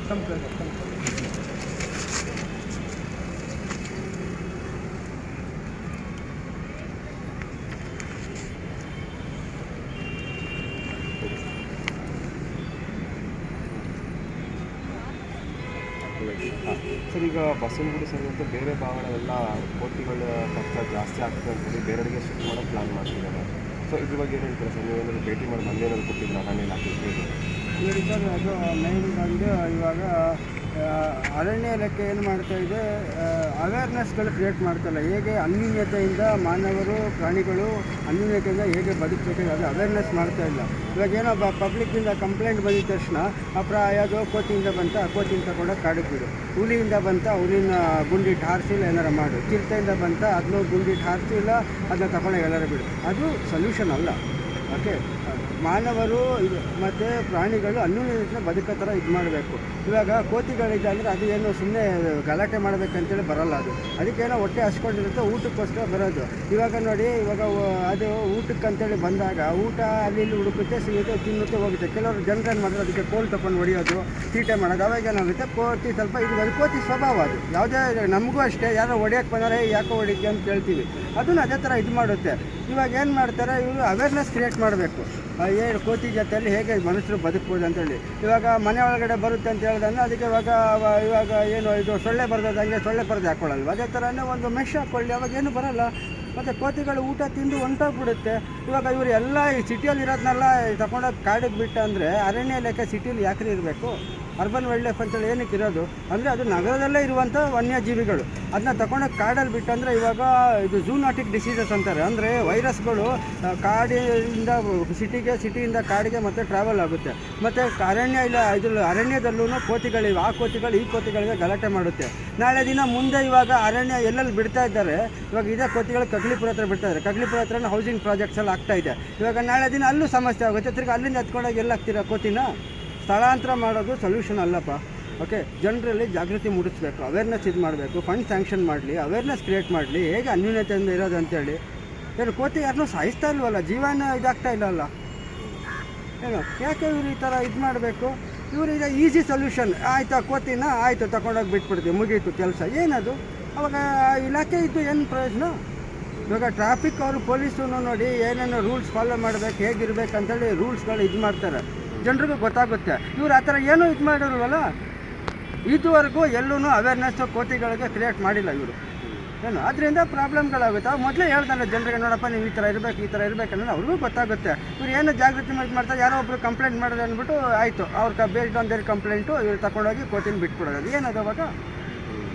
Sir, ಈಗ ಬಸವನಗುಡಿ ಸೇರಿದಂತೆ ಬೇರೆ ಭಾಗಗಳೆಲ್ಲ ಕೋತಿಗಳ ಕಷ್ಟ ಜಾಸ್ತಿ ಆಗ್ತದೆ ಅಂತೇಳಿ ಬೇರೆಯವರಿಗೆ ಶಿಫ್ಟ್ ಮಾಡೋಕ್ಕೆ ಪ್ಲಾನ್ ಮಾಡ್ತಿದ್ದಾರೆ. ಸೊ ಇದ್ರ ಬಗ್ಗೆ ಏನು ಹೇಳ್ತೀರಾ ಸರ್? ನೀವೇನಾದ್ರು ಭೇಟಿ ಮಾಡಿ ಮೊನ್ನೆ ಏನಾದ್ರು ಕೊಟ್ಟಿದ್ದೀರಾ ಅರಣ್ಯ ಇಲಾಖೆ? ನೋಡಿ ಸರ್, ಅದು ಮೈನ್ ಬಂದು ಇವಾಗ ಅರಣ್ಯ ಇಲಾಖೆ ಏನು ಮಾಡ್ತಾಯಿದೆ, ಅವೇರ್ನೆಸ್ಗಳು ಕ್ರಿಯೇಟ್ ಮಾಡ್ತಾಯಿಲ್ಲ. ಹೇಗೆ ಅನ್ಯೂನ್ಯತೆಯಿಂದ ಮಾನವರು ಪ್ರಾಣಿಗಳು ಅನ್ಯೂನ್ಯತೆಯಿಂದ ಹೇಗೆ ಬದುಕಬೇಕು ಅದು ಅವೇರ್ನೆಸ್ ಮಾಡ್ತಾಯಿಲ್ಲ. ಇವಾಗ ಏನೋ ಪಬ್ಲಿಕ್ಕಿಂದ ಕಂಪ್ಲೇಂಟ್ ಬಂದಿದ ತಕ್ಷಣ ಯಾವುದೋ ಕೋತಿಯಿಂದ ಬಂತ ಆ ಕೋತಿಯಿಂದ ತಗೊಂಡೋಗಿ ಕಾಡಿಗೆ ಬಿಡು, ಹುಲಿಯಿಂದ ಬಂತ ಹುಲಿನ ಗುಂಡಿಟ್ಟು ಹಾರಿಸಿಲ್ಲ ಏನಾರು ಮಾಡು, ಚಿರತೆಯಿಂದ ಬಂತ ಅದನ್ನು ಗುಂಡಿಟ್ಟು ಹಾರಿಸಿಲ್ಲ ಅದನ್ನ ತಗೊಂಡೋಗಿ ಎಲ್ಲರೂ ಬಿಡು. ಅದು ಸೊಲ್ಯೂಷನ್ ಅಲ್ಲ. ಓಕೆ, ಮಾನವರು ಇದು ಮತ್ತು ಪ್ರಾಣಿಗಳು ಅನ್ಯೂನ್ಯತೆಯಿಂದ ಬದುಕೋ ಥರ ಇದು ಮಾಡಬೇಕು. ಇವಾಗ ಕೋತಿಗಳಿದೆ ಅಂದರೆ ಅದು ಏನು ಸುಮ್ಮನೆ ಗಲಾಟೆ ಮಾಡಬೇಕಂತೇಳಿ ಬರೋಲ್ಲ. ಅದಕ್ಕೇನೋ ಹೊಟ್ಟೆ ಹಸ್ಕೊಂಡಿರುತ್ತೆ, ಊಟಕ್ಕೋಸ್ಕರ ಬರೋದು. ಇವಾಗ ನೋಡಿ, ಇವಾಗ ಅದು ಊಟಕ್ಕಂತೇಳಿ ಬಂದಾಗ ಊಟ ಅಲ್ಲಿ ಇಲ್ಲಿ ಹುಡುಕುತ್ತೆ, ಸಿಗುತ್ತೆ, ತಿನ್ನುತ್ತೆ, ಹೋಗುತ್ತೆ. ಕೆಲವರು ಜನರು ಏನು ಮಾಡೋದು, ಅದಕ್ಕೆ ಕೋಲ್ ತಗೊಂಡು ಹೊಡಿಯೋದು, ತೀಟೆ ಮಾಡೋದು. ಅವಾಗ ಏನಾಗುತ್ತೆ, ಕೋತಿ ಸ್ವಲ್ಪ ಇದು ಅದು ಕೋತಿ ಸ್ವಭಾವ. ಅದು ಯಾವುದೇ ನಮಗೂ ಅಷ್ಟೇ, ಯಾರೋ ಹೊಡಿಯೋಕ್ಕೆ ಬಂದರೆ ಯಾಕೋ ಹೊಡಿತೀವಿ ಅಂತ ಕೇಳ್ತೀವಿ, ಅದನ್ನು ಅದೇ ಥರ ಇದು ಮಾಡುತ್ತೆ. ಇವಾಗ ಏನು ಮಾಡ್ತಾರೆ, ಇವರು ಅವೇರ್ನೆಸ್ ಕ್ರಿಯೇಟ್ ಮಾಡಬೇಕು. ಏನು ಕೋತಿ ಜೊತೆಯಲ್ಲಿ ಹೇಗೆ ಮನುಷ್ಯರು ಬದುಕ್ಬೋದು ಅಂತೇಳಿ. ಇವಾಗ ಮನೆ ಒಳಗಡೆ ಬರುತ್ತೆ ಅಂತ ಹೇಳ್ದಂದ್ರೆ ಅದಕ್ಕೆ ಇವಾಗ ಏನು ಇದು ಸೊಳ್ಳೆ ಬರ್ತದಂಗೆ ಸೊಳ್ಳೆ ಪರದೆ ಹಾಕ್ಕೊಳ್ಳಲ್ವ, ಅದೇ ಥರನೇ ಒಂದು ಮೆಶ್ ಹಾಕ್ಕೊಳ್ಳಿ, ಅವಾಗ ಏನು ಬರೋಲ್ಲ. ಮತ್ತು ಕೋತಿಗಳು ಊಟ ತಿಂದು ಹೊಂಟೋಗ್ಬಿಡುತ್ತೆ. ಇವಾಗ ಇವರು ಎಲ್ಲ ಈ ಸಿಟಿಯಲ್ಲಿ ಇರೋದನ್ನೆಲ್ಲ ತಗೊಂಡೋಗಿ ಕಾಡಿಗೆ ಬಿಟ್ಟು ಅಂದರೆ ಅರಣ್ಯ ಇಲಾಖೆ ಸಿಟಿಯಲ್ಲಿ ಯಾಕ್ರಿ ಇರಬೇಕು? ಅರ್ಬನ್ ವೈಲ್ಡ್ ಲೈಫ್ ಅಂತೇಳಿ ಏನಕ್ಕೆ ಇರೋದು ಅಂದರೆ ಅದು ನಗರದಲ್ಲೇ ಇರುವಂಥ ವನ್ಯಜೀವಿಗಳು. ಅದನ್ನ ತಗೊಂಡೋಗಿ ಕಾಡಲ್ಲಿ ಬಿಟ್ಟಂದರೆ ಇವಾಗ ಇದು ಝೂನಾಟಿಕ್ ಡಿಸೀಸಸ್ ಅಂತಾರೆ. ಅಂದರೆ ವೈರಸ್ಗಳು ಕಾಡಿಂದ ಸಿಟಿಯಿಂದ ಕಾಡಿಗೆ ಮತ್ತು ಟ್ರಾವೆಲ್ ಆಗುತ್ತೆ. ಮತ್ತು ಅರಣ್ಯ ಇಲ್ಲ ಅರಣ್ಯದಲ್ಲೂ ಕೋತಿಗಳಿವೆ. ಆ ಕೋತಿಗಳು ಈ ಕೋತಿಗಳಿಗೆ ಗಲಾಟೆ ಮಾಡುತ್ತೆ. ನಾಳೆ ದಿನ ಮುಂದೆ ಇವಾಗ ಅರಣ್ಯ ಎಲ್ಲೆಲ್ಲಿ ಬಿಡ್ತಾ ಇದ್ದಾರೆ, ಇವಾಗ ಇದೇ ಕೋತಿಗಳು ಕಗ್ಲಿಪುರ ಹತ್ರ ಬಿಡ್ತಾ ಇದ್ದಾರೆ. ಕಗ್ಲಿಪುರ ಹತ್ರನೂ ಹೌಸಿಂಗ್ ಪ್ರಾಜೆಕ್ಟ್ಸ್ ಎಲ್ಲ ಆಗ್ತಾಯಿದೆ. ಇವಾಗ ನಾಳೆ ದಿನ ಅಲ್ಲೂ ಸಮಸ್ಯೆ ಆಗುತ್ತೆ. ತಿರ್ಗಿ ಅಲ್ಲಿಂದ ಎತ್ಕೊಂಡೋಗಿ ಎಲ್ಲ ಹಾಕ್ತೀರಾ ಕೋತಿನ? ಸ್ಥಳಾಂತರ ಮಾಡೋದು ಸೊಲ್ಯೂಷನ್ ಅಲ್ಲಪ್ಪ. ಓಕೆ, ಜನರಲ್ಲಿ ಜಾಗೃತಿ ಮೂಡಿಸ್ಬೇಕು, ಅವೇರ್ನೆಸ್ ಇದು ಮಾಡಬೇಕು, ಫಂಡ್ ಸ್ಯಾಂಕ್ಷನ್ ಮಾಡಲಿ, ಅವೇರ್ನೆಸ್ ಕ್ರಿಯೇಟ್ ಮಾಡಲಿ, ಹೇಗೆ ಅನ್ಯೂನ್ಯತೆಯಿಂದ ಇರೋದು ಅಂತೇಳಿ. ಏನು ಕೋತಿ ಯಾರನ್ನೂ ಸಾಯಿಸ್ತಾ ಇಲ್ವಲ್ಲ, ಜೀವನ ಇದಾಗ್ತಾ ಇಲ್ಲಲ್ಲ, ಏನು ಯಾಕೆ ಇವರು ಈ ಥರ ಇದು ಮಾಡಬೇಕು? ಇವರು ಈಗ ಈಸಿ ಸೊಲ್ಯೂಷನ್, ಆಯಿತಾ ಕೋತಿನ ಆಯಿತು ತಗೊಂಡೋಗಿ ಬಿಟ್ಬಿಡ್ತೀವಿ, ಮುಗೀತು ಕೆಲಸ. ಏನದು ಅವಾಗ ಇಲಾಖೆ ಇದ್ದು ಏನು ಪ್ರಯೋಜನ? ಇವಾಗ ಟ್ರಾಫಿಕ್ ಅವರು ಪೊಲೀಸು ನೋಡಿ ಏನೇನೋ ರೂಲ್ಸ್ ಫಾಲೋ ಮಾಡಬೇಕು, ಹೇಗಿರ್ಬೇಕಂತೇಳಿ ರೂಲ್ಸ್ಗಳು ಇದು ಮಾಡ್ತಾರೆ, ಜನರಿಗೂ ಗೊತ್ತಾಗುತ್ತೆ. ಇವ್ರು ಆ ಥರ ಏನೂ ಇದು ಮಾಡಿರಲ್ವಲ್ಲ, ಇದುವರೆಗೂ ಎಲ್ಲೂ ಅವೇರ್ನೆಸ್ ಕೋತಿಗಳಿಗೆ ಕ್ರಿಯೇಟ್ ಮಾಡಿಲ್ಲ ಇವರು. ಏನು ಅದರಿಂದ ಪ್ರಾಬ್ಲಮ್ಗಳಾಗುತ್ತೆ. ಅವ್ರು ಮೊದಲೇ ಹೇಳ್ತಾರೆ ಜನರಿಗೆ, ನೋಡಪ್ಪ ನೀವು ಈ ಥರ ಇರಬೇಕನ್ನೋದು ಅವ್ರಿಗೂ ಗೊತ್ತಾಗುತ್ತೆ. ಇವ್ರು ಏನು ಜಾಗೃತಿ ಮಾಡ್ತಾರೆ, ಯಾರೋ ಒಬ್ಬರು ಕಂಪ್ಲೇಂಟ್ ಮಾಡೋದು ಅಂದ್ಬಿಟ್ಟು ಆಯಿತು, ಅವ್ರ ಬೇಸ್ಡ್ ಆನ್ ದೇರ್ ಕಂಪ್ಲೇಂಟು ಇವ್ರು ತಗೊಂಡೋಗಿ ಕೋತಿನ ಬಿಟ್ಬಿಡೋದು. ಏನದು ಅವಾಗ?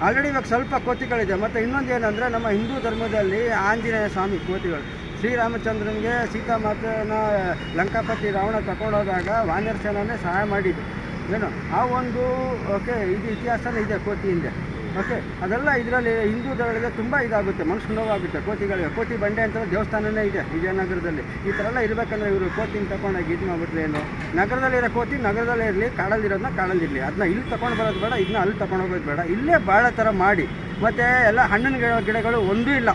ಆಲ್ರೆಡಿ ಇವಾಗ ಸ್ವಲ್ಪ ಕೋತಿಗಳಿದೆ. ಮತ್ತು ಇನ್ನೊಂದು ಏನಂದರೆ, ನಮ್ಮ ಹಿಂದೂ ಧರ್ಮದಲ್ಲಿ ಆಂಜನೇಯ ಸ್ವಾಮಿ ಕೋತಿಗಳು, ಶ್ರೀರಾಮಚಂದ್ರನಿಗೆ ಸೀತಾಮಾತೆನ ಲಂಕಾಪತಿ ರಾವಣ ತಗೊಂಡೋದಾಗ ವಾನರ ಸೇನೆ ಸಹಾಯ ಮಾಡಿದ್ದು ಏನು, ಆ ಒಂದು ಓಕೆ ಇದು ಇತಿಹಾಸನೇ ಇದೆ ಕೋತಿಯಿಂದ. ಓಕೆ, ಅದೆಲ್ಲ ಇದರಲ್ಲಿ ಹಿಂದೂಗಳಿಗೆ ತುಂಬ ಇದಾಗುತ್ತೆ, ಮನಸ್ಸು ನೋವಾಗುತ್ತೆ ಕೋತಿಗಳಿಗೆ. ಕೋತಿ ಬಂಡೆ ಅಂತ ದೇವಸ್ಥಾನನೇ ಇದೆ ವಿಜಯನಗರದಲ್ಲಿ. ಈ ಥರ ಎಲ್ಲ ಇರಬೇಕಂದ್ರೆ ಇವರು ಕೋತಿನ ತಗೊಂಡಾಗಿ ಇದು ಮಾಡಿಬಿಟ್ರೆ ಏನು? ನಗರದಲ್ಲಿರೋ ಕೋತಿ ನಗರದಲ್ಲೇ ಇರಲಿ, ಕಾಡಲ್ಲಿರೋದನ್ನ ಕಾಡಲ್ಲಿರಲಿ. ಅದನ್ನ ಇಲ್ಲಿ ತೊಗೊಂಡು ಬರೋದು ಬೇಡ, ಇದನ್ನ ಅಲ್ಲಿ ತೊಗೊಂಡೋಗೋದು ಬೇಡ, ಇಲ್ಲೇ ಭಾಳ ಥರ ಮಾಡಿ. ಮತ್ತು ಎಲ್ಲ ಹಣ್ಣಿನ ಗಿಡಗಳು ಒಂದೂ ಇಲ್ಲ.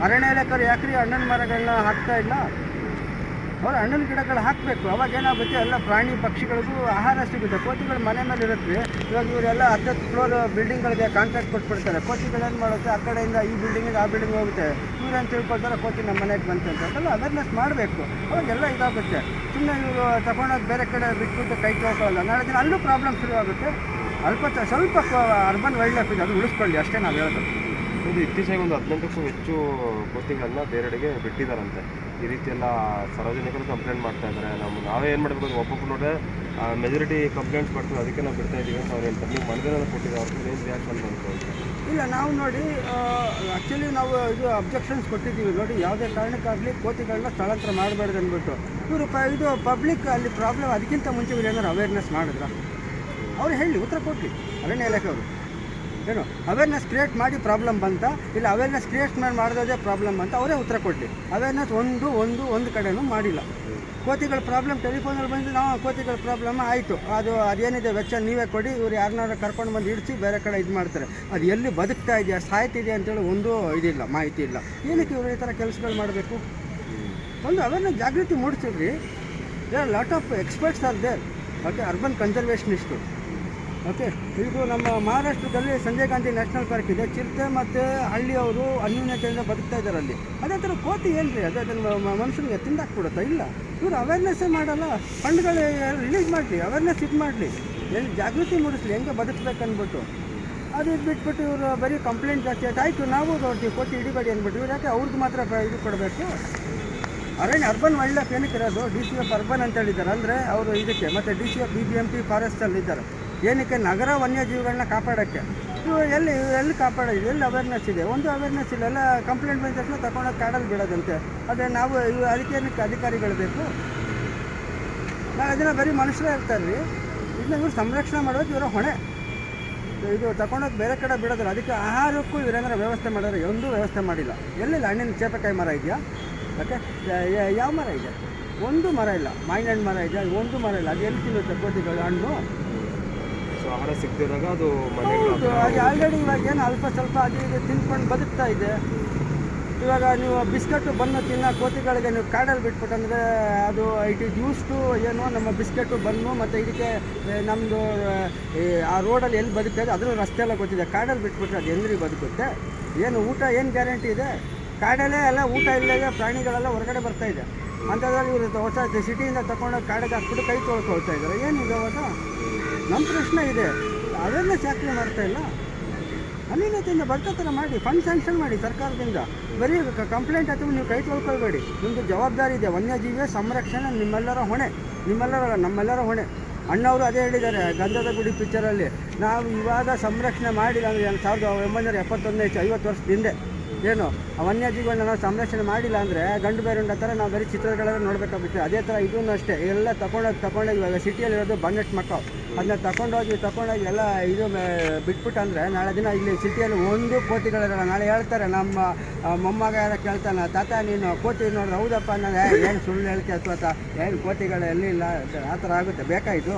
ಅರಣ್ಯ ಇಲಾಖೆಯವರು ಯಾಕ್ರಿ ಹಣ್ಣಿನ ಮರಗಳನ್ನ ಹಾಕ್ತಾ ಇಲ್ಲ? ಅವ್ರು ಹಣ್ಣಿನ ಗಿಡಗಳು ಹಾಕಬೇಕು. ಅವಾಗ ಏನಾಗುತ್ತೆ, ಎಲ್ಲ ಪ್ರಾಣಿ ಪಕ್ಷಿಗಳಿಗೂ ಆಹಾರ ಸಿಗುತ್ತೆ. ಕೋತಿಗಳು ಮನೆ ಮೇಲೆ ಇರುತ್ತೆ. ಇವಾಗ ಇವರೆಲ್ಲ 10 ಫ್ಲೋರ್ ಬಿಲ್ಡಿಂಗ್ಗಳಿಗೆ ಕಾಂಟ್ರಾಕ್ಟ್ ಕೊಟ್ಬಿಡ್ತಾರೆ. ಕೋತಿಗಳೇನು ಮಾಡುತ್ತೆ, ಆ ಕಡೆಯಿಂದ ಈ ಬಿಲ್ಡಿಂಗಿಗೆ ಆ ಬಿಲ್ಡಿಂಗ್ ಹೋಗುತ್ತೆ. ಇವ್ರೇನು ತಿಳ್ಕೊಳ್ತಾರೆ, ಕೋತಿ ನಮ್ಮ ಮನೆಗೆ ಬಂತು ಅಂತ. ಅದೆಲ್ಲ ಅವೇರ್ನೆಸ್ ಮಾಡಬೇಕು, ಅವಾಗೆಲ್ಲ ಇದಾಗುತ್ತೆ. ಸುಮ್ಮನೆ ಇವರು ತಗೊಂಡೋಗಿ ಬೇರೆ ಕಡೆ ಬಿಟ್ಬಿಟ್ಟು ಕೈ ತೊಗೊಳ್ಳಲ್ಲ, ನಾಳೆ ದಿನ ಅಲ್ಲೂ ಪ್ರಾಬ್ಲಮ್ ಶುರುವಾಗುತ್ತೆ. ಸ್ವಲ್ಪ ಅರ್ಬನ್ ವೈಲ್ಡ್ ಲೈಫ್ ಇದೆ, ಅದು ಉಳಿಸ್ಕೊಳ್ಳಿ ಅಷ್ಟೇ ನಾವು ಹೇಳೋದು. ಇದು ಇತ್ತೀಚೆಗೆ ಒಂದು 18ಕ್ಕೂ ಹೆಚ್ಚು ಕೋತಿಗಳನ್ನ ಬೇರೆಡೆಗೆ ಬಿಟ್ಟಿದ್ದಾರಂತೆ. ಈ ರೀತಿ ಎಲ್ಲ ಸಾರ್ವಜನಿಕರು ಕಂಪ್ಲೇಂಟ್ ಮಾಡ್ತಾ ಇದ್ದಾರೆ. ನಾವೇ ಏನು ಮಾಡಬೇಕು, ಒಬ್ಬೊಬ್ಬರು ನೋಡ್ರೆ ಮೆಜಾರಿಟಿ ಕಂಪ್ಲೇಂಟ್ಸ್ ಮಾಡ್ತೀವಿ, ಅದಕ್ಕೆ ನಾವು ಬಿಡ್ತಾ ಇದ್ದೀವಿ ಅಂತ ಅವ್ರು ಹೇಳ್ತಾರೆ. ನೀವು ಮನದೇನಾದ್ರು ಕೊಟ್ಟಿದ್ದಾರೆ, ಅವ್ರಿಗೆ ಏನು ರಿಯಾಕ್ಷನ್ ಬಂತು? ಇಲ್ಲ, ನಾವು ನೋಡಿ ಆ್ಯಕ್ಚುಲಿ ನಾವು ಇದು ಅಬ್ಜೆಕ್ಷನ್ಸ್ ಕೊಟ್ಟಿದ್ದೀವಿ. ನೋಡಿ, ಯಾವುದೇ ಕಾರಣಕ್ಕಾಗಲಿ ಕೋತಿಗಳನ್ನ ಸ್ಥಳಾಂತರ ಮಾಡಬಾರ್ದು ಅಂದ್ಬಿಟ್ಟು ಇವರು ಇದು ಪಬ್ಲಿಕ್ ಅಲ್ಲಿ ಪ್ರಾಬ್ಲಮ್. ಅದಕ್ಕಿಂತ ಮುಂಚೆ ಇವರು ಏನಾದ್ರು ಅವೇರ್ನೆಸ್ ಮಾಡಿದ್ರ ಅವ್ರು ಹೇಳಿ ಉತ್ತರ ಕೊಡಲಿ. ಅರಣ್ಯ ಇಲಾಖೆಯವರು ಏನು ಅವೇರ್ನೆಸ್ ಕ್ರಿಯೇಟ್ ಮಾಡಿ ಪ್ರಾಬ್ಲಮ್ ಬಂತ, ಇಲ್ಲ ಅವೇರ್ನೆಸ್ ಕ್ರಿಯೇಟ್ ಮಾಡೋದೇ ಪ್ರಾಬ್ಲಮ್ ಅಂತ ಅವರೇ ಉತ್ತರ ಕೊಡಲಿ. ಅವೇರ್ನೆಸ್ ಒಂದು ಕಡೆನೂ ಮಾಡಿಲ್ಲ. ಕೋತಿಗಳ ಪ್ರಾಬ್ಲಮ್ ಟೆಲಿಫೋನಲ್ಲಿ ಬಂದು ನಾವು ಕೋತಿಗಳ ಪ್ರಾಬ್ಲಮ್ ಆಯಿತು, ಅದೇನಿದೆ ವೆಚ್ಚ ನೀವೇ ಕೊಡಿ, ಇವ್ರು ಯಾರನ್ನಾರು ಕರ್ಕೊಂಡು ಬಂದು ಇಡಿಸಿ ಬೇರೆ ಕಡೆ ಇದು ಮಾಡ್ತಾರೆ. ಅದು ಎಲ್ಲಿ ಬದುಕ್ತಾ ಇದೆಯಾ ಸಾಯ್ತಿದೆಯಾ ಅಂತೇಳಿ ಒಂದು ಇದಿಲ್ಲ, ಮಾಹಿತಿ ಇಲ್ಲ. ಏನಕ್ಕೆ ಇವರು ಈ ಥರ ಕೆಲಸಗಳು ಮಾಡಬೇಕು? ಒಂದು ಅವೇರ್ನೆಸ್ ಜಾಗೃತಿ ಮೂಡಿಸಿದ್ರಿ. There lot of experts are there. Okay, urban conservationist okay. ಇದು ನಮ್ಮ ಮಹಾರಾಷ್ಟ್ರದಲ್ಲಿ ಸಂಜಯ್ ಗಾಂಧಿ ನ್ಯಾಷನಲ್ ಪಾರ್ಕ್ ಇದೆ. ಚಿರತೆ ಮತ್ತು ಹಳ್ಳಿಯವರು ಅನ್ಯೂನ್ಯತೆಯಿಂದ ಬದುಕ್ತಾ ಇದ್ದಾರೆ ಅಲ್ಲಿ. ಅದೇ ಥರ ಕೋತಿ ಏನು ರೀ, ಅದೇ ಮನುಷ್ಯನಿಗೆ ತಿಂದಾಕ್ಬಿಡುತ್ತಾ? ಇಲ್ಲ, ಇವರು ಅವೇರ್ನೆಸ್ಸೇ ಮಾಡಲ್ಲ. ಫಂಡ್ಗಳು ರಿಲೀಸ್ ಮಾಡಲಿ, ಅವೇರ್ನೆಸ್ ಇದು ಮಾಡಲಿ, ಎಲ್ಲಿ ಜಾಗೃತಿ ಮೂಡಿಸ್ಲಿ ಹೆಂಗೆ ಬದುಕಬೇಕು ಅಂದ್ಬಿಟ್ಟು. ಅದು ಬಿಟ್ಬಿಟ್ಟು ಇವರು ಬರೀ ಕಂಪ್ಲೇಂಟ್ ಜಾಸ್ತಿ ಆಯಿತು, ನಾವು ನೋಡ್ತೀವಿ ಕೋತಿ ಹಿಡಿಬೇಡಿ ಅಂದ್ಬಿಟ್ಟು. ಇವ್ರು ಯಾಕೆ ಅವ್ರಿಗೆ ಮಾತ್ರ ಇದು ಕೊಡಬೇಕು? ಅರ್ಬನ್ ವೈಲ್ಡ್ ಲೈಫ್ ಏನಕ್ಕೆ ಇರೋದು? DCF ಅರ್ಬನ್ ಅಂತ ಹೇಳಿದ್ದಾರೆ, ಅಂದರೆ ಅವರು ಇದಕ್ಕೆ. ಮತ್ತು DCF BBMP ಫಾರೆಸ್ಟಲ್ಲಿದ್ದಾರೆ ಏನಕ್ಕೆ? ನಗರ ವನ್ಯಜೀವಿಗಳನ್ನ ಕಾಪಾಡೋಕ್ಕೆ. ಇವು ಎಲ್ಲಿ ಕಾಪಾಡೋದು? ಎಲ್ಲಿ ಅವೇರ್ನೆಸ್ ಇದೆ? ಒಂದು ಅವೇರ್ನೆಸ್ ಇಲ್ಲ. ಎಲ್ಲ ಕಂಪ್ಲೇಂಟ್ ಬಂದ ತಕ್ಷಣ ತಗೊಂಡೋಗಿ ಕಾಡಲ್ಲಿ ಬಿಡೋದಂತೆ. ಅದೇ ನಾವು ಅದಕ್ಕೆ ಏನಕ್ಕೆ ಅಧಿಕಾರಿಗಳು ಬೇಕು? ನಾಳೆ ದಿನ ಬರೀ ಮನುಷ್ಯರೇ ಇರ್ತಾರೆ ರೀ. ಇದನ್ನ ಇವ್ರು ಸಂರಕ್ಷಣೆ ಮಾಡೋದು ಇವರ ಹೊಣೆ. ಇದು ತಗೊಂಡೋಗಿ ಬೇರೆ ಕಡೆ ಬಿಡೋದಿಲ್ಲ. ಅದಕ್ಕೆ ಆಹಾರಕ್ಕೂ ಇವರೇನಾರ ವ್ಯವಸ್ಥೆ ಮಾಡಿದ್ರೆ ಒಂದೂ ವ್ಯವಸ್ಥೆ ಮಾಡಿಲ್ಲ. ಎಲ್ಲಿಲ್ಲ ಹಣ್ಣಿನ ಚೇಪಕಾಯಿ ಮರ ಇದೆಯಾ? ಓಕೆ, ಯಾವ ಮರ ಇದೆ? ಒಂದು ಮರ ಇಲ್ಲ. ಮಾವಿನ ಹಣ್ಣು ಮರ ಇದೆ, ಒಂದು ಮರ ಇಲ್ಲ. ಅದು ಎಲ್ಲಿ ತಿನ್ನುತ್ತೆ ಕೋತಿಗಳು ಹಣ್ಣು? ಸೊ ಆಹಾರ ಸಿಗ್ತಿದ್ದಾಗ ಅದು ಹೌದು, ಅದು ಆಲ್ರೆಡಿ ಇವಾಗ ಏನು ಅಲ್ಪ ಸ್ವಲ್ಪ ಅದು ಇದು ತಿನ್ಕೊಂಡು ಬದುಕ್ತಾ ಇದೆ. ಇವಾಗ ನೀವು ಬಿಸ್ಕೆಟು ಬನ್ನು ತಿನ್ನೋ ಕೋತಿಗಳಿಗೆ ನೀವು ಕಾಡಲ್ಲಿ ಬಿಟ್ಬಿಟ್ಟಂದರೆ ಅದು ಇಟ್ ಈಸ್ ಯೂಸ್ ಟು ಏನು ನಮ್ಮ ಬಿಸ್ಕೆಟು ಬನ್ನು ಮತ್ತು ಇದಕ್ಕೆ ನಮ್ಮದು ಆ ರೋಡಲ್ಲಿ ಎಲ್ಲಿ ಬದುಕ್ತಾ ಇದೆ ಅದ್ರ ರಸ್ತೆ ಎಲ್ಲ ಗೊತ್ತಿದೆ. ಕಾಡಲ್ಲಿ ಬಿಟ್ಬಿಟ್ರೆ ಅದು ಹೆಂಗ್ರಿ ಬದುಕುತ್ತೆ? ಏನು ಊಟ ಏನು ಗ್ಯಾರಂಟಿ ಇದೆ? ಕಾಡಲ್ಲೇ ಎಲ್ಲ ಊಟ ಇಲ್ಲದೆ ಪ್ರಾಣಿಗಳೆಲ್ಲ ಹೊರಗಡೆ ಬರ್ತಾಯಿದೆ. ಅಂಥದ್ರಲ್ಲಿ ಇವರು ಹೊಸ ಸಿಟಿಯಿಂದ ತಗೊಂಡೋಗಿ ಕಾಡಿಗೆ ಹಾಕ್ಬಿಟ್ಟು ಕೈ ತೊಳ್ಕೊಳ್ತಾ ಇದ್ದಾರೆ. ಏನಿದೆ ಅವಾಗ? ನಮ್ಮ ಪ್ರಶ್ನೆ ಇದೆ, ಅವೇರ್ನೆಸ್ ಯಾಕೆ ಮಾಡ್ತಾ ಇಲ್ಲ? ಅನ್ಯೂನ್ಯತೆಯಿಂದ ಬರ್ತಾ ಥರ ಮಾಡಿ, ಫಂಡ್ ಸ್ಯಾಂಕ್ಷನ್ ಮಾಡಿ ಸರ್ಕಾರದಿಂದ. ಬರೀ ಕಂಪ್ಲೇಂಟ್ ಅಥವಾ ನೀವು ಕೈ ತೊಳ್ಕೊಳ್ಬೇಡಿ. ನಿಮ್ಮದು ಜವಾಬ್ದಾರಿ ಇದೆ. ವನ್ಯಜೀವಿಯ ಸಂರಕ್ಷಣೆ ನಿಮ್ಮೆಲ್ಲರ ಹೊಣೆ, ನಮ್ಮೆಲ್ಲರ ಹೊಣೆ. ಅಣ್ಣವರು ಅದೇ ಹೇಳಿದ್ದಾರೆ ಗಂಧದ ಗುಡಿ ಪಿಕ್ಚರಲ್ಲಿ. ನಾವು ಇವಾಗ ಸಂರಕ್ಷಣೆ ಮಾಡಿಲ್ಲ ಅಂದರೆ 1971 50 ವರ್ಷದ ಹಿಂದೆ ಏನು ಆ ವನ್ಯಜೀವಿಗಳನ್ನ ನಾವು ಸಂರಕ್ಷಣೆ ಮಾಡಿಲ್ಲ ಅಂದರೆ ಗಂಡು ಬೇರುಂಡ ಥರ ನಾವು ಬರೀ ಚಿತ್ರಗಳೆಲ್ಲ ನೋಡಬೇಕಾಗುತ್ತೆ. ಅದೇ ಥರ ಇದೂ ಅಷ್ಟೇ. ಎಲ್ಲ ತಗೊಂಡೋಗಿ ಇವಾಗ ಸಿಟಿಯಲ್ಲಿರೋದು ಬನ್ನೆಟ್ ಮಕ್ಕಳು ಅದನ್ನ ತಗೊಂಡೋಗಿ ಎಲ್ಲ ಇದು ಬಿಟ್ಬಿಟ್ಟು ಅಂದರೆ ನಾಳೆ ದಿನ ಇಲ್ಲಿ ಸಿಟಿಯಲ್ಲಿ ಒಂದು ಕೋತಿಗಳಿರಲ್ಲ. ನಾಳೆ ಹೇಳ್ತಾರೆ ನಮ್ಮ ಮೊಮ್ಮಗ ಯಾರ ಕೇಳ್ತಾನೆ, ತಾತ ನೀನು ಕೋತಿ ನೋಡಿದ್ರೆ ಹೌದಪ್ಪ ನಾನು ಏನು ಸುಳ್ಳು ಹೇಳ್ಕೆ ಅಥವಾ ಏನು ಕೋತಿಗಳು ಎಲ್ಲಿಲ್ಲ ಆ ಥರ ಆಗುತ್ತೆ. ಬೇಕಾಯಿತು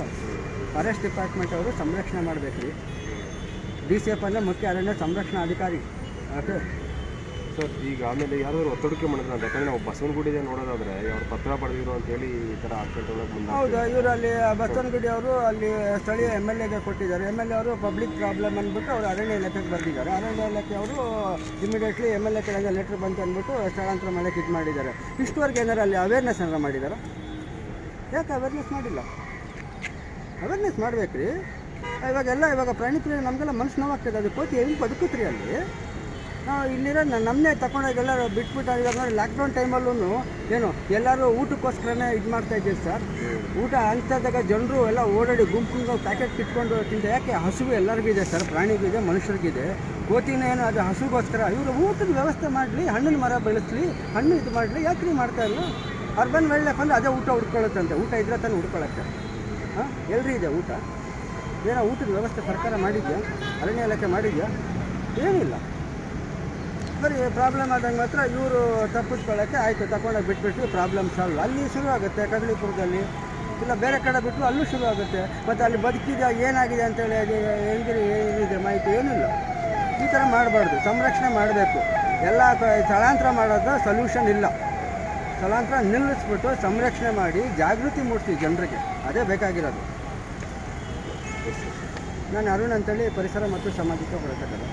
ಫಾರೆಸ್ಟ್ ಡಿಪಾರ್ಟ್ಮೆಂಟ್ ಅವರು ಸಂರಕ್ಷಣೆ ಮಾಡಬೇಕು ರೀ. DCF ಅಂದರೆ ಮುಖ್ಯ ಅರಣ್ಯ ಸಂರಕ್ಷಣಾ ಅಧಿಕಾರಿ. ಓಕೆ ಸರ್, ಈಗ ಆಮೇಲೆ ಯಾರಾದರೂ ಒತ್ತಡಕ್ಕೆ ಮಾಡಿದ್ರೆ ಅಂತ, ಯಾಕಂದರೆ ನಾವು ಬಸವನಗುಡಿದೆ ನೋಡೋದಾದರೆ ಅವ್ರು ಪತ್ರ ಪಡೆದಿರು ಅಂತೇಳಿ ಈ ಥರ ಆಕ್ಸಿಡೆಂಟ್ ಒಳಗೆ ಮುಂದೆ. ಹೌದು, ಇವರು ಅಲ್ಲಿ ಬಸವನಗುಡಿ ಅವರು ಅಲ್ಲಿ ಸ್ಥಳೀಯ MLAಗೆ ಕೊಟ್ಟಿದ್ದಾರೆ. MLA ಅವರು ಪಬ್ಲಿಕ್ ಪ್ರಾಬ್ಲಮ್ ಅಂದ್ಬಿಟ್ಟು ಅವರು ಅರಣ್ಯ ಇಲಾಖೆಗೆ ಬರೆದಿದ್ದಾರೆ. ಅರಣ್ಯ ಇಲಾಖೆ ಅವರು ಇಮಿಡಿಯೇಟ್ಲಿ MLA ಕಡೆಯಿಂದ ಲೆಟ್ರ್ ಬಂತು ಅಂದ್ಬಿಟ್ಟು ಸ್ಥಳಾಂತರ ಮಾಡೋಕ್ಕೆ ಇದು ಮಾಡಿದ್ದಾರೆ. ಇಷ್ಟವರೆಗೆ ಏನಾರು ಅಲ್ಲಿ ಅವೇರ್ನೆಸ್ ಏನಾರು ಮಾಡಿದ್ದಾರೆ? ಯಾಕೆ ಅವೇರ್ನೆಸ್ ಮಾಡಿಲ್ಲ? ಅವೇರ್ನೆಸ್ ಮಾಡ್ಬೇಕು ರೀ. ಇವಾಗ ಪ್ರಾಣಿ ಪ್ರಿಯ ನಮಗೆಲ್ಲ ಮನಸ್ಸು ನೋವಾಗ್ತದೆ. ಅದು ಕೋತಿ ಹೆಂಗೆ ಬದುಕುತ್ರಿ ಅಲ್ಲಿ? ನಾವು ಇಲ್ಲಿರೋ ನಮ್ಮನ್ನೇ ತಗೊಂಡೋಗಿ ಎಲ್ಲರೂ ಬಿಟ್ಬಿಟ್ಟು ಇವಾಗ ನೋಡಿ ಲಾಕ್ಡೌನ್ ಟೈಮಲ್ಲೂ ಏನು ಎಲ್ಲರೂ ಊಟಕ್ಕೋಸ್ಕರನೇ ಇದು ಮಾಡ್ತಾಯಿದ್ದೀವಿ ಸರ್. ಊಟ ಅಂಥದ್ದಾಗ ಜನರು ಎಲ್ಲ ಓಡಾಡಿ ಗುಂಪು ಪ್ಯಾಕೆಟ್ ಕಿಟ್ಕೊಂಡು ತಿಂದ. ಯಾಕೆ? ಹಸುವು ಎಲ್ಲರಿಗೂ ಇದೆ ಸರ್, ಪ್ರಾಣಿಗಿದೆ, ಮನುಷ್ಯರಿಗಿದೆ. ಕೋತಿನ ಏನು ಅದು ಹಸುಗೋಸ್ಕರ. ಇವರು ಊಟದ ವ್ಯವಸ್ಥೆ ಮಾಡಲಿ, ಹಣ್ಣಿನ ಮರ ಬೆಳೆಸಲಿ, ಹಣ್ಣು ಇದು ಮಾಡಲಿ. ಯಾಕೆ ನೀವು ಮಾಡ್ತಾ ಇಲ್ಲ? ಅರ್ಬನ್ ವೈಲ್ಡ್ ಲೈಫ್ ಅಂದರೆ ಅದೇ ಊಟ ಹುಡ್ಕೊಳ್ಳುತ್ತಂತೆ. ಊಟ ಇದ್ರೆ ತಾನು ಹುಡ್ಕೊಳ್ಳೋಕ್ಕೆ. ಹಾಂ, ಎಲ್ರಿ ಇದೆ ಊಟ? ಏನೋ ಊಟದ ವ್ಯವಸ್ಥೆ ಸರ್ಕಾರ ಮಾಡಿದ್ಯಾ? ಅರಣ್ಯ ಇಲಾಖೆ ಮಾಡಿದ್ಯಾ? ಏನಿಲ್ಲ. ಬರೀ ಪ್ರಾಬ್ಲಮ್ ಆದಂಗೆ ಮಾತ್ರ ಇವರು ತಪ್ಪಿಸ್ಕೊಳ್ಳೋಕ್ಕೆ ಆಯಿತು ತಗೊಂಡೋಗಿ ಬಿಟ್ಬಿಟ್ಟು ಪ್ರಾಬ್ಲಮ್ ಸಾಲ್ವ್. ಅಲ್ಲಿ ಶುರು ಆಗುತ್ತೆ ಕಡಲಿಪುರದಲ್ಲಿ, ಇಲ್ಲ ಬೇರೆ ಕಡೆ ಬಿಟ್ಟು ಅಲ್ಲೂ ಶುರು ಆಗುತ್ತೆ. ಮತ್ತು ಅಲ್ಲಿ ಬದುಕಿದೆ ಏನಾಗಿದೆ ಅಂತೇಳಿ ಅದು ಏನಿದೆ ಮಾಹಿತಿ ಏನಿಲ್ಲ. ಈ ಥರ ಮಾಡಬಾರ್ದು, ಸಂರಕ್ಷಣೆ ಮಾಡಬೇಕು. ಎಲ್ಲ ಸ್ಥಳಾಂತರ ಮಾಡೋದು ಸೊಲ್ಯೂಷನ್ ಇಲ್ಲ. ಸ್ಥಳಾಂತರ ನಿಲ್ಲಿಸ್ಬಿಟ್ಟು ಸಂರಕ್ಷಣೆ ಮಾಡಿ ಜಾಗೃತಿ ಮೂಡಿಸಿ ಜನರಿಗೆ, ಅದೇ ಬೇಕಾಗಿರೋದು. ನಾನು ಅರುಣ್ ಅಂತೇಳಿ ಪರಿಸರ ಮತ್ತು ಸಾಮಾಜಿಕ ಹೋರಾಟಗಾರ.